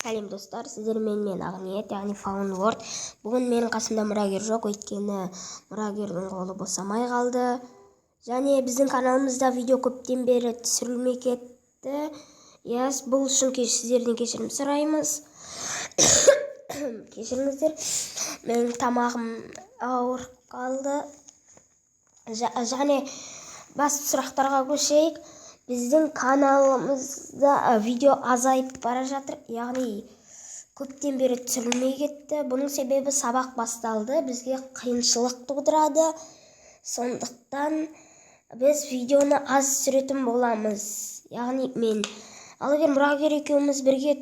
Сәлем достар, сіздермен мен Ағниет, яғни Фаунворд. Бүгін менің қасымда мұрагер жоқ, өйткені мұрагердің қолы босамай қалды. Және біздің каналымызда видео көптен бері түсірілмей кетті. Бұл үшін сіздерден кешірім сұраймыз. Кешіріңіздер, менің тамағым ауырып қалды. Және басты сұрақтарға көшейік. Біздің каналымызда видео азайып бара жатыр, яғни көптен бері түсірілмей кетті. Бұның себебі сабақ басталды, бізге қиыншылық тудырады. Сондықтан біз видеоны аз түсіретін боламыз. Яғни мен, ал егер мұрагер екеуміз бірге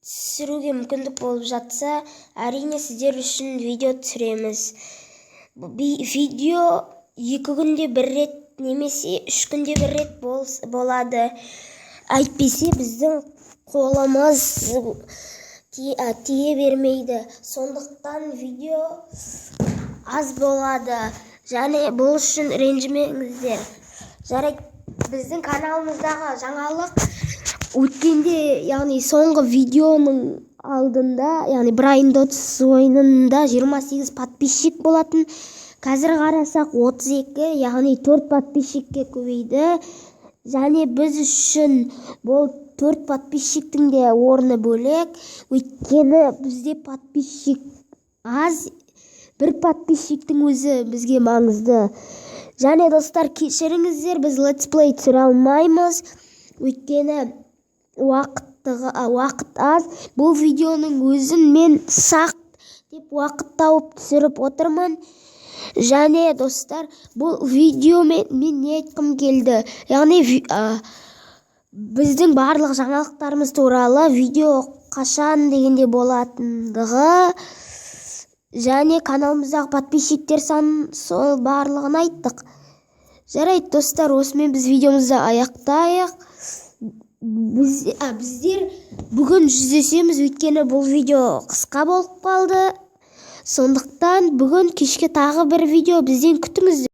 түсіруге мүмкіндік болып жатса, әрине сіздер үшін видео түсіреміз. Видео 2 күнде бір рет немесе 3 күнде бір рет болады. Әйтпесе біздің қолымыз тие бермейді. Сондықтан видео аз болады. Және бұл үшін ренжімеңіздер. Жарайды, біздің каналымыздағы жаңалық өткенде, яғни соңғы видеоның алдында, яғни Brain Dots ойынында 28 подписчик болатын. Қазір қарасақ 32, яғни 4 подписчикке көбейді. Және біз үшін бұл 4 подписчиктің де орны бөлек. Өйткені бізде подписчик аз, 1 подписчиктің өзі бізге маңызды. Және достар, кешіріңіздер, біз летсплей түсіре алмаймыз. Өйткені уақыт аз. Бұл видеоның өзін мен сақ деп уақыт тауып түсіріп отырмын. Және достар, бұл видео мен не айтқым келді, яғни біздің барлық жаңалықтарымыз туралы видео қашан дегенде болатындығы, және каналымыздағы подписчиктер санын сол барлығын айттық. Жарайды достар, осымен біз видеомызды аяқтайық. Біздер бүгін жүздесеміз, өйткені бұл видео қысқа болып қалды. Сондықтан бүгін кешке тағы бір видео бізден күтіңіздер.